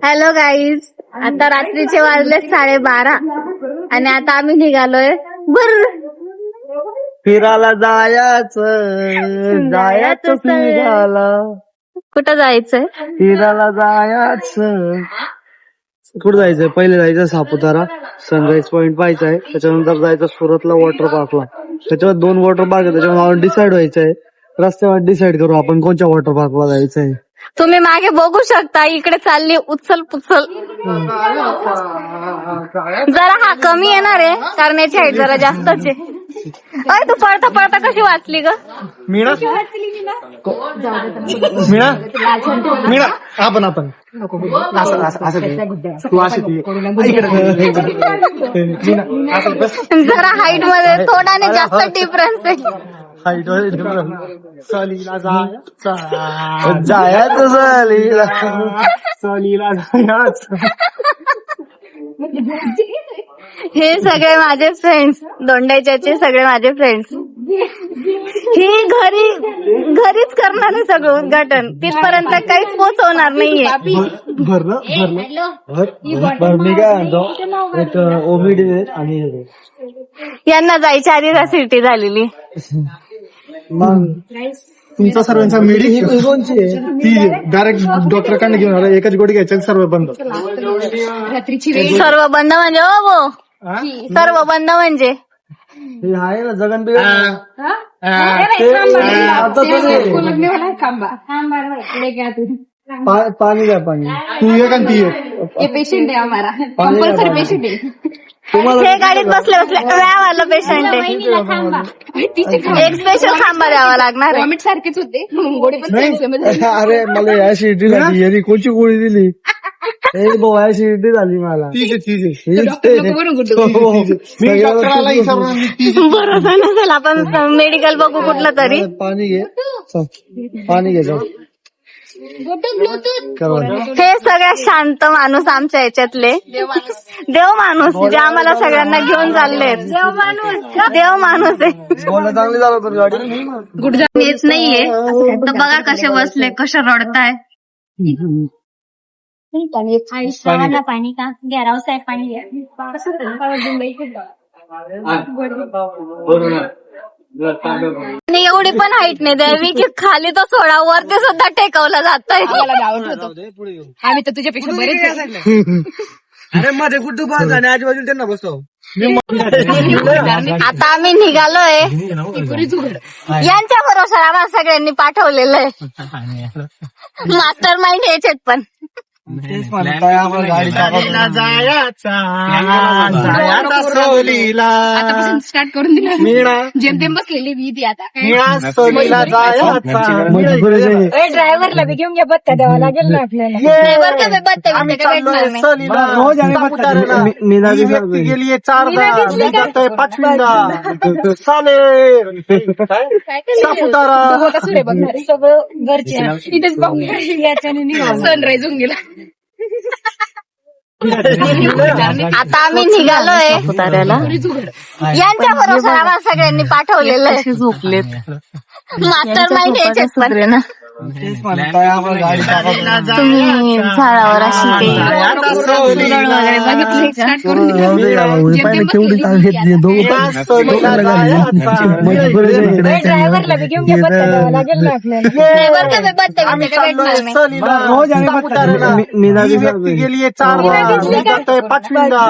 Hello guys, आता रात्रीचे वाजले 12:30 आणि आता आम्ही निघालोय फिरायला जायचं निघाला. कुठं जायचंय? फिरायला जायचं. कुठं जायचंय? पहिले जायचं सापुतारा, सनराईज पॉइंट पाहायचंय. त्याच्यानंतर जायचं सुरतला वॉटर पार्कला. त्याच्यावर 2 वॉटर पार्क आहे, त्याच्यावर डिसाईड व्हायचंय. रस्त्यावर डिसाईड करू आपण कोणत्या वॉटर पार्कला जायचंय. तुम्ही मागे बघू शकता, इकडे चालली उचल पुचल. जरा हा कमी येणार आहे कारण याची हाईट जरा जास्तच आहे. अय तू पळता पळता कशी वाचली ग? मीना आपण तू जरा हाईट मध्ये थोडाने जास्त डिफरन्स आहे. हाईट सलीला जायचं सलीला जायचं. हे सगळे माझे फ्रेंड्स, दोंडाच्याचे सगळे माझे फ्रेंड्स. ही घरीच करणार आहे सगळं उद्घाटन. तिथपर्यंत काहीच पोहोचवणार नाहीये. मी काय म्हणतो, एक ओबीडी आणि यांना जायच्या आधी सिटी झालेली. तुमचा सर्वांचा मेडी कोणची आहे ती डायरेक्ट डॉक्टरकडे घेऊन आला. एकच गोडी घ्यायची, सर्व बंद. सर्व बंद म्हणजे हो, सर्व बंद म्हणजे हे आहे ना जगन पाणी द्या पाणी. तू एक आणि ती एक पेशंट आहे आम्हाला, कंपल्सरी पेशंट आहे. हे गाडीत बसले व्यावाला पेशंट आहे. एक स्पेशल खांबा द्यावा लागणार. वॉमिट सारखेच होते म्हणून गोळी पण अरे मला ऍसिडिटी झाली. यांनी कोणची गोळी दिली? भाऊ ऍसिडिटी झाली मला. भरोसा नसेल, आपण मेडिकल बघू कुठलं तरी. पाणी घे, पाणी घे जाऊ. हे सगळ्यात शांत माणूस आमच्या याच्यातले. देव माणूस जे आम्हाला सगळ्यांना घेऊन चालले. देव माणूस आहे. चांगली झालं तर गाडी गुड येत नाहीये. तर बघा कसे बसले, कसे रडताय. पाणी का घ्या साहेब पाणी घ्या. आणि एवढी पण हाईट नाही द्यावी की खाली तर सोडा, वरती सुद्धा टेकवलं जात आहे. आम्ही तर तुझ्यापेक्षा बरेच. अरे माझे गुड्डू बाज आणि आजूबाजूला त्यांना बसव. आता आम्ही निघालोय. यांच्या भरोसा आम्हाला सगळ्यांनी पाठवलेलं आहे. मास्टर माइंड यायचेत पण. आतापासून स्टार्ट करून दिलं. जेमतेम बसलेली मी ती आता. ड्रायव्हरला बी घेऊन घ्या, बत्त्या द्यावा लागेल ना आपल्याला. ड्रायव्हर का बत्त्या भेटणार नाही. गेली 4दा, 5वींदा सापुतारा. सगळं घरचे इथेच पाहून सनराईज होऊन गेला. आता आम्ही निघालोय सापुताऱ्याला. यांच्या भरोसा आम्हाला सगळ्यांनी पाठवलेलं आहे. झोपलेत. मास्टर माइंड यायचेत पण. तुम्ही झाडावर अशी ड्रायव्हरला बी घेऊन घ्या, बत्त्या द्यावा लागेल ना आपल्याला. ड्रायव्हर का बत्त्या भेटणार नाही. गेली 4दा, 5वींदा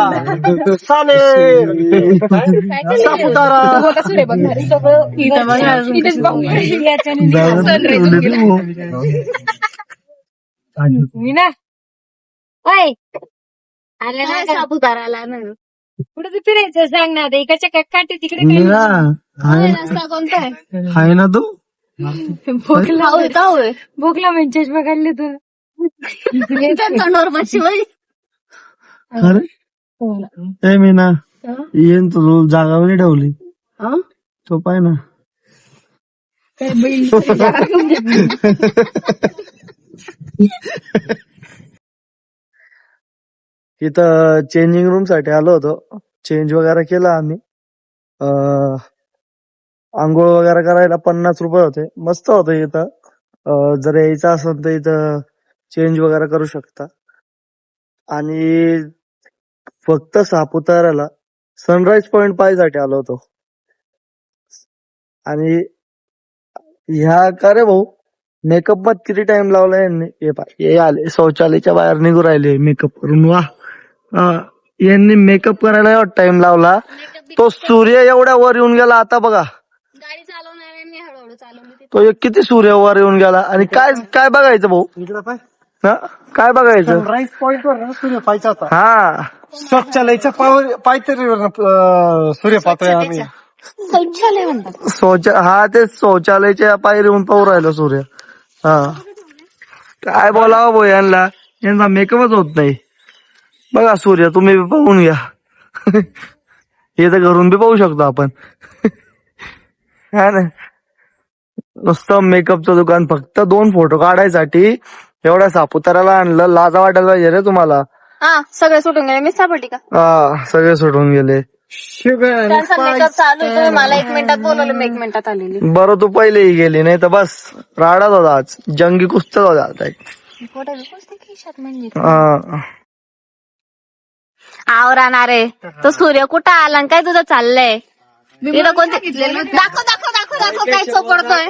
सापुतारा. सगळं इथेच पाहून सनराईज होऊन गेला. आलं ना सापुताराला ना. कुठं ते फिरायचं सांग ना. इकडच्या काठी तिकडे रस्ता कोणता आहे? आहे ना तू भोगला भोगला म्हणजे चष्मा काढले तू. तोंडावर मच्छी बाई. खरं मी ना येईन तू जागावर नाही ठेवली. तो पाय ना इथं चेंजिंग रूम साठी आलो होतो. चेंज वगैरे केला आम्ही. आंघोळ वगैरे करायला 50 रुपये होते. मस्त होतं इथं. जर यायचं असेल तर इथं चेंज वगैरे करू शकता. आणि फक्त सापुताऱ्याला सनराईज पॉइंट पाहायसाठी आलो होतो. आणि ह्या का रे भाऊ मेकअप मध्ये किती टाइम लावला यांनी. हे आले शौचालयाच्या बाहेर निघू राहिले मेकअप करून. वा यांनी मेकअप करायला टाइम लावला. तो सूर्य एवढ्या वर येऊन गेला. आता बघा गाडी चालवणाऱ्यांनी हळूहळू चालवली. तो एक किती सूर्य वर येऊन गेला. आणि काय काय बघायचं भाऊ. हा? काय बघायचं. सनराईज पॉइंट वर सूर्य पाहायचा होता. हा शौचालयाच्या पायतरीवर सूर्य पाहतोय आम्ही. शौचालय म्हणतात. हा ते शौचालयाच्या पायरीहून पाहू राहिलो सूर्य. हा काय बोलावं भाऊ यांना. यांचा मेकअपच होत नाही. बघा सूर्य तुम्ही बी पाहून घ्या. हे तर घरून बी पाहू शकतो आपण. हा ना. नुसतं मेकअपचं दुकान फक्त 2 फोटो काढायसाठी एवढ्या सापुताऱ्याला आणलं. लाजा वाटायला पाहिजे रे तुम्हाला. हा सगळे सुटून गेले. मी सापडली का. हा सगळे सोडून गेले. त्यांचा मेकअप चालू आहे. तुम्ही मला 1 मिनिटात बोलवलं. मी 1 मिनिटात आलेली. बरं तू पहिलेही गेली नाही तर बस राडाच होता आज. जंगी कुस्तीच होता आता. हा. आव राहणार आहे. तो सूर्य कुठं आला आणि काय तुझं चाललंय. तिथं कोणते दाखव दाखव दाखव दाखव. काय चोपडतोय.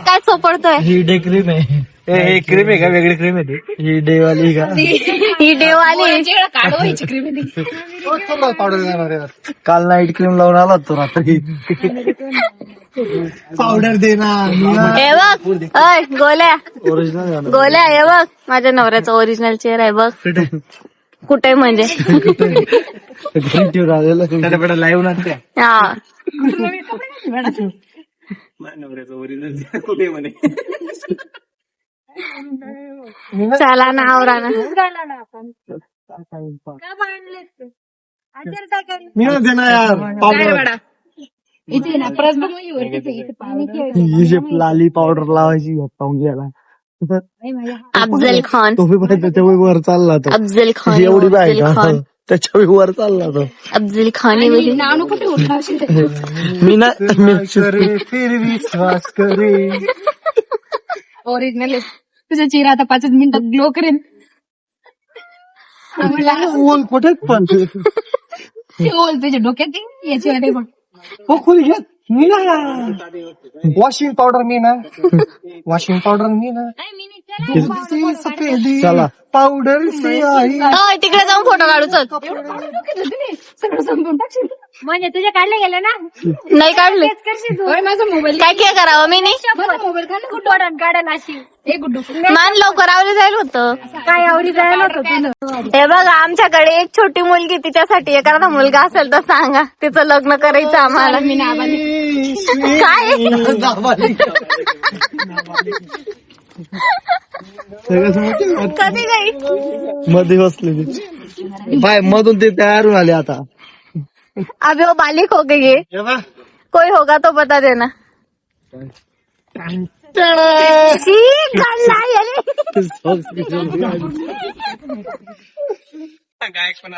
काय चोपडतोय. ही डे क्रीम आहे. हे क्रीम आहे का. वेगळी क्रीम आहे ती. ही डेवाली का. ही देवाली. पावडर देणार आहे. काल नाईट क्रीम लावून आला तो रात्री. पावडर देणार. हे बघ अय गोल्या ओरिजिनल गोल्या. हे बघ माझ्या नवऱ्याचा ओरिजिनल चेहरा आहे बघ. कुठे म्हणजे लाईव्ह नसते. हा चला ना आवरा ना. मी नाही देणार यार पावडर. लाली पावडर लावायची पाहून गेला. अफजल खान. तो बी त्याच्या वर चालला तो. अफजल खान. एवढी बाय अफजल का खान. त्याच्या वर चालला तो. अफजल खान. मी ना करे फिर विश्वास करे. ओरिजिनल तुझा चेहरा आता 5 मिनिटात ग्लो करेन. ओल कुठे पण तुझ्या डोक्यात याची वाटे बघ. हो खुल घ्या. मी ना वॉशिंग पावडर मी ना. वॉशिंग पावडर मी ना. सफेदी चला. पावडर से आई. तिकडे जाऊन फोटो काढू चल. सगळं संपून टाकशील. म्हणजे तुझ्या काढले गेले ना. नाही काढले. करशील तू. माझा मोबाईल काय काय करावं मी नाही. मोबाईल गुड्डू काढा नाशी. हे गुड्डू मान लवकर आवडी जाईल होतं. काय आवडी जायला होतं तुला. हे बघा आमच्याकडे एक छोटी मुलगी. तिच्यासाठी एखादा मुलगा असेल तर सांगा. तिचं लग्न करायचं आम्हाला. मी नाबालिक. काय कधी काही मध्ये बसले बाय मधून ते तयार होऊन आले आता. अभी वो बालिक हो गई है. कोई होगा तो बता देना. शी, काढला याने.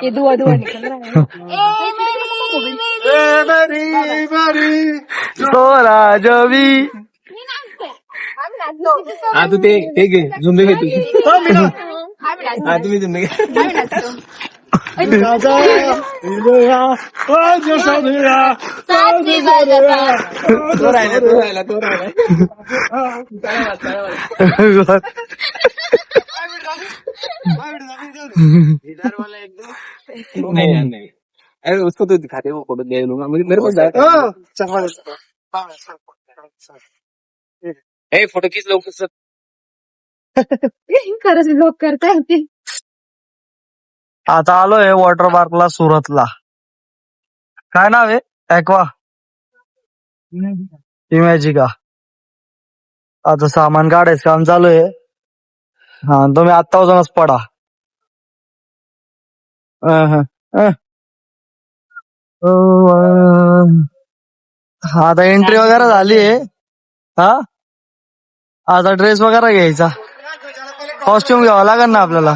ये दुआ दुआ निकल रहा है. सोरा जवी. हा तू ते घे झुंबे घे तू. हा तुम्ही झुंबे घे. साथी बजता. तो राहिला. नहीं अरे उसको तो दिखाते वो फोटो दे दूंगा. मेरे पास फोटो खींच लो. खरंच लोक करता येते. आता आलोय वॉटर पार्कला सुरतला. काय नाव आहे. ऍक्वा इमॅजिका. आता सामान काढायचं काम चालू आहे. हा तुम्ही आत्तापासूनच पडा. आता एंट्री वगैरे झाली आहे. हा आता ड्रेस वगैरे घ्यायचा. कॉस्ट्युम घ्यावा लागेल ना आपल्याला.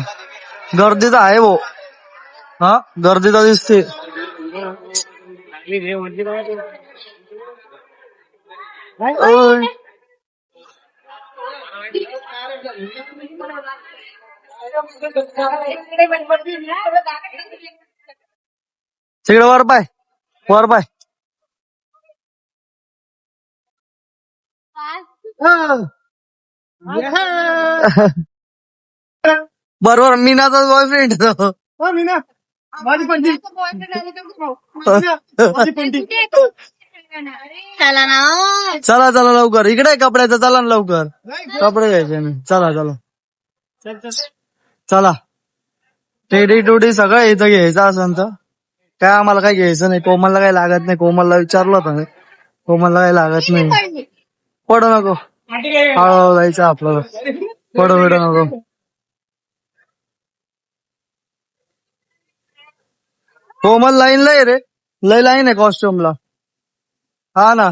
गर्दी तर आहे भाऊ. हा गर्दी तर दिसते. तिकडे वर पाय वर पाय. बरोबर मीनाचा बॉयफ्रेंड. माझी पंटी चला ना. चला चला लवकर इकडे कपड्याचं. चला ना लवकर कपडे घ्यायचे ना. चला चला चला. टेडी टुडी सगळं इथं घ्यायचं असं तर काय आम्हाला काही घ्यायचं नाही. कोमलला काही लागत नाही. कोमलला विचारलं होतं मी. कोमलला काही लागत नाही. पडू नको. हळूहळू जायचं आपल्याला. पडू बिडू नको. कोमल लाईन लय रे. लय लाईन आहे कॉस्ट्युमला. हा ना.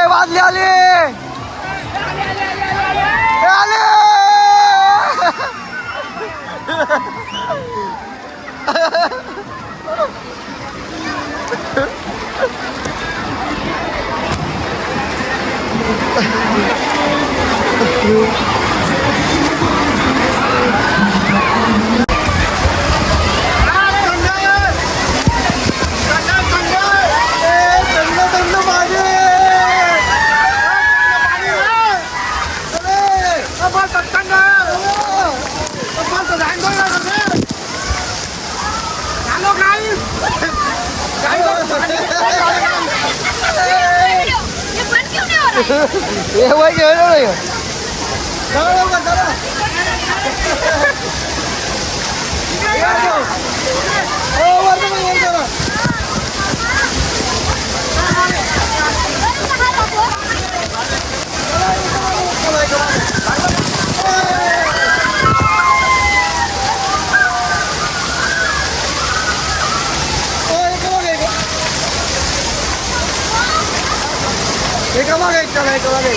वाजली आली आले. ये वही घेऊन एका मागे एक चला. एका मागे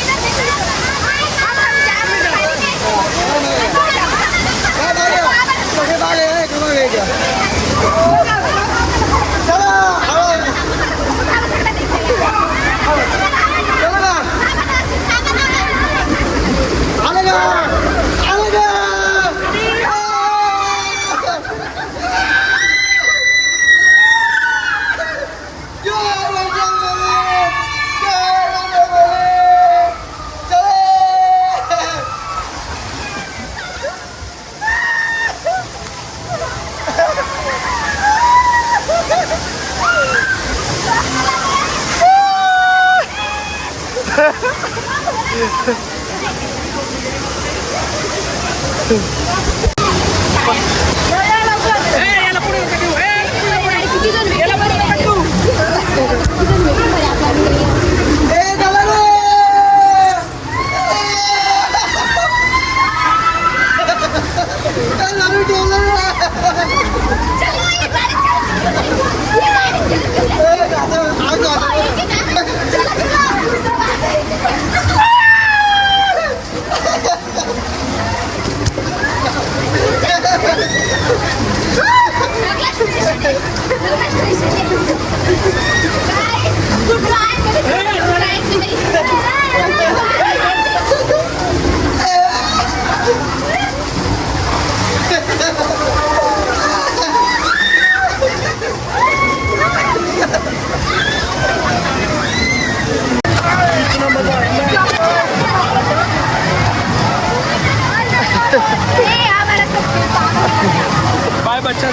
अच्छा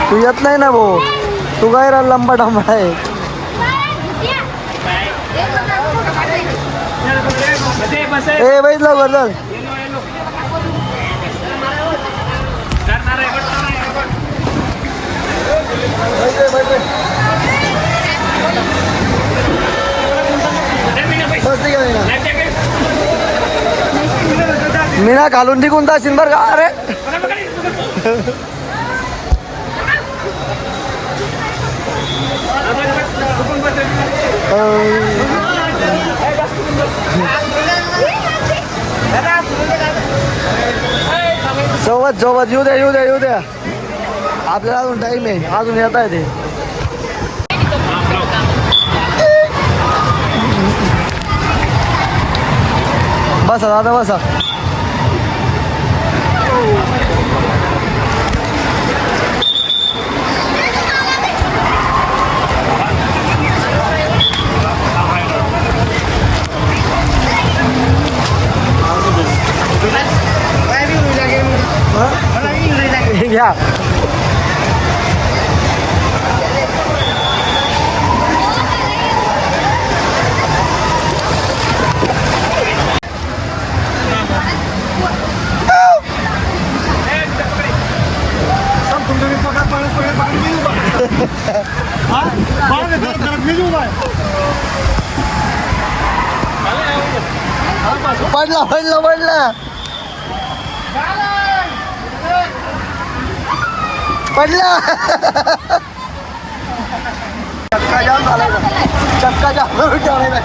तू येत नाही ना भाऊ, तू काय रा लंबा डांबा आहे. ए बैठ लवकर चल. मीना घालून निघून जाशील बरं का. अरे सोबत सोबत येऊ द्या येऊ द्या येऊ द्या. आपल्याला अजून टाईम आहे, अजून येत आहे ते. बसा दादा बसा. घ्या. पडला पडला पडला पडला. चक्का जाम झाला, चक्का जाम करून ठेवला,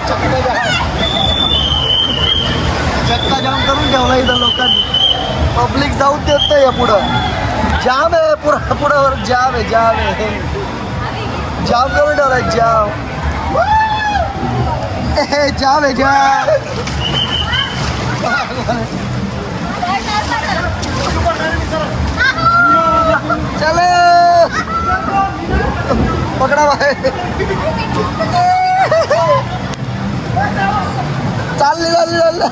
चक्का जाम करून ठेवला इथं लोकांनी. पब्लिक जाऊ देत नाही पुढं. जाम आहे पुढं पुढं जाम आहे जाम आहे. जाम करून ठेवला जाम. जाम आहे जाम. चलो पकडा बाहेर. चालली चालली चाललं.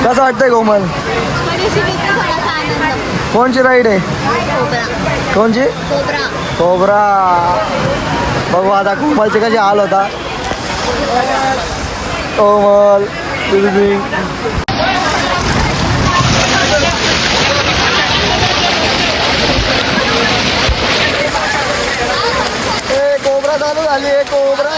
कसं वाटतंय कोमल? कोणची राईड आहे? कोणची? कोबरा. बघू आता कोमलचे कसे हाल होता. कोमल कोबरा चालू झाली आहे. कोबरा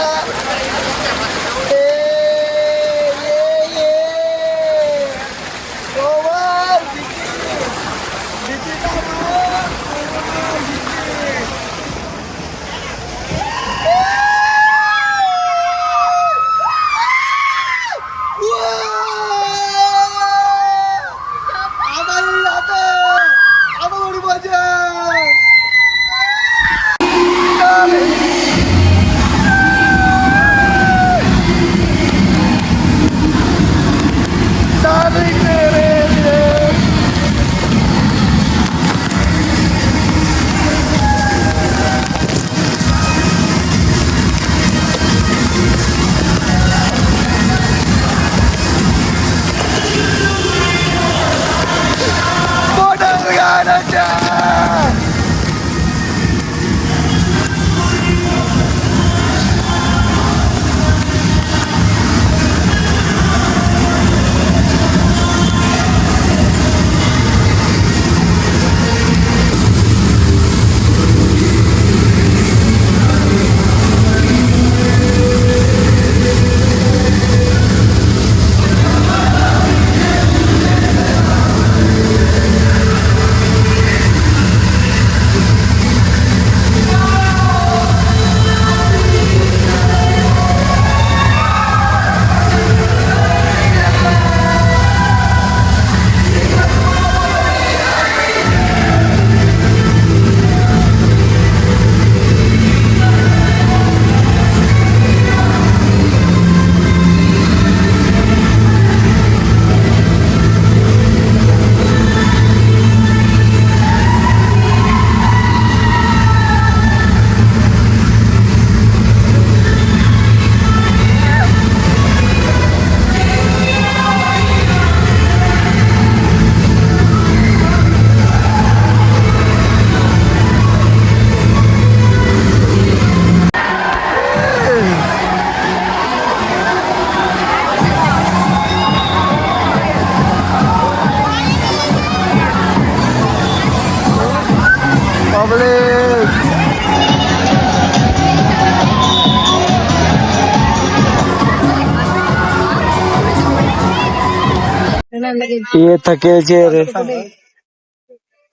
ये थके चेहरे.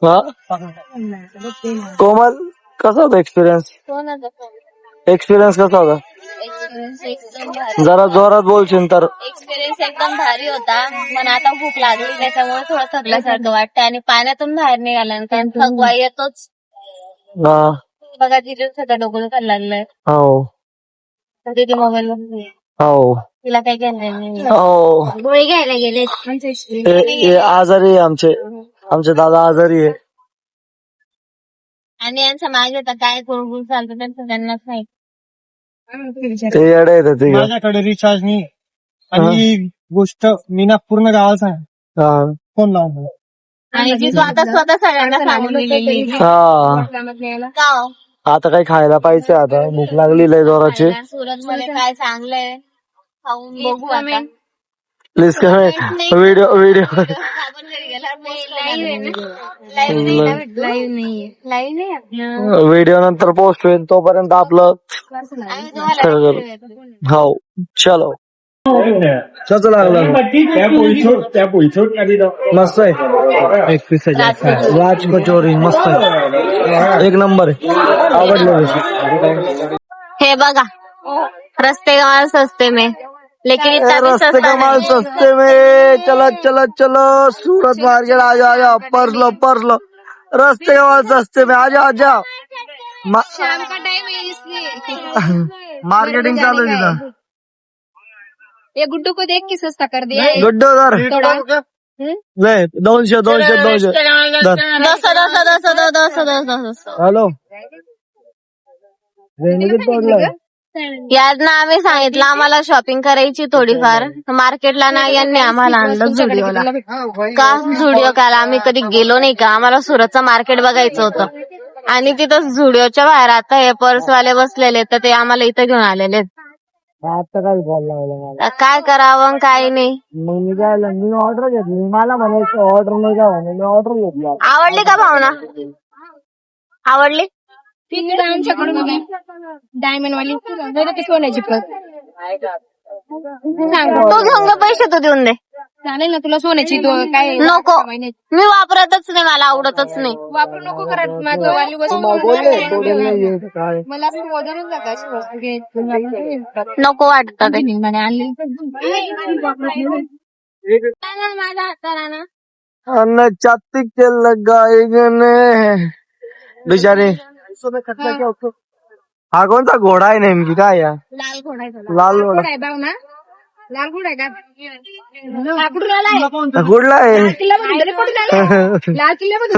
हा कोमल, कसा होता एक्सपिरियन्स? एक्सपिरियन्स कसा होता? एक्सपिरियन्स एकदम भारी. जरा जोरात बोलशील तर. एक्सपिरियन्स एकदम भारी होता. पण आता भूक लागली त्याच्यामुळे थोडं थकल्यासारखं वाटतं आणि पाण्यातून बाहेर निघालं कारण थकवा येतोच. हा. बघा तिथे सध्या डोकं दुखायला लागलंय. हो तिथे मोबाईल वर हो तिला काय केलं नाही. हो. गोळी घ्यायला गेले. हे आजारी आहे आमचे दादा आजारी आहे. आणि यांचं मागे तर काय गुळगुळ चालतं त्यांचं त्यांनाच नाही. ते येडे आहेत ते. माझ्याकडे रिचार्ज नाही आणि ही गोष्ट मी ना पूर्ण गावाचा हा फोन लावून आणि जी स्वतः सगळ्यांना सांगून दिलेली. हा. का हो? आता काही खायला पाहिजे, आता भूक लागली लय जोराची. सुरत मध्ये काय चांगलंय खाऊन बघू आता. प्लीज व्हिडिओ आपण घरी गेल्यावर व्हिडिओ नंतर पोस्ट होईल, तोपर्यंत आपलं हो. चलो कसं लागलं? मस्त आहे. एक पीस राज कचोरी मस्त आहे, एक नंबर आहे, आवडलं. हे बघा रस्ते कमाल सस्ते में लेकिन इतना भी रस्ते सस्ता कमाल नहीं. सस्ते में. चलो चलो चलो सूरत मार्केट आ जाओ, पर्स लो. रस्ते कमाल सस्ते में आ जाओ. शाम का टाइम है इसलिए मार्केटिंग चालू आहे तिथं. ये गुड्डू को देख के सस्ता कर दिया. गुड्डो धर थोड़ा लय 200 हॅलो. यात ना आम्ही सांगितलं आम्हाला शॉपिंग करायची थोडीफार. मार्केटला ना यांनी आम्हाला आणलं झुडिओला. का झुडिओ काय आम्ही कधी गेलो नाही का. आम्हाला सुरतचं मार्केट बघायचं होतं आणि तिथं झुडिओच्या बाहेर आता हे पर्सवाले बसलेले तर ते आम्हाला इथं घेऊन आलेले. आता काय बोलला काय करावं काय नाही. मग मी ऑर्डर घेतली. मला म्हणायचं ऑर्डर नाही का म्हणे, मी ऑर्डर घेतली. आवडली का भावना? आवडली? तिकडे आमच्याकडून डायमंड वाली नाही ते सोन्याची पत सांग. तू घेऊन घे पैसे, तू देऊन दे. चालेल ना तुला सोन्याची काय नको, मी वापरतच नाही, मला आवडतच नाही. वापरू नको करत. माझं वाली वस्तू काय मला असं वजनच नका अशी वस्तू घ्यायची. नको वाटतं ते. निघाने आणली माझ्या हाताला ना अन्न चातिक के लगाए बिचारे. हा कोणता घोडा आहे नेमकी काय या? लाल घोडा आहे तो. लाल घोडा काय भाव ना लाल गुड आहे का कुठून आलाय कुठला आहे? लाल किल्ल्यामध्ये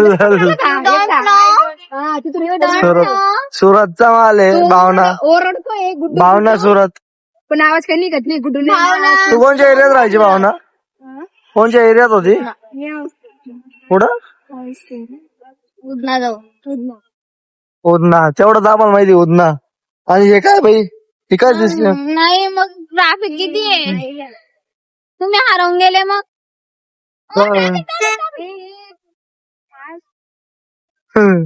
सुरतचा माल आहे. भावना ओरडतोय गुड्डू भावना सुरत. पण आवाज काही निघत नाही गुड्डू तू कोणत्या एरियात राहायची भावना? कोणत्या एरियात होती? कुठं? उदना जाऊ. उदना. तेवढं तर आम्हाला माहिती उदना. आणि हे काय बाई, हे काय दिसलं? नाही मग ट्रॅफिक किती आहे. तुम्ही हरवून गेले मग. हं.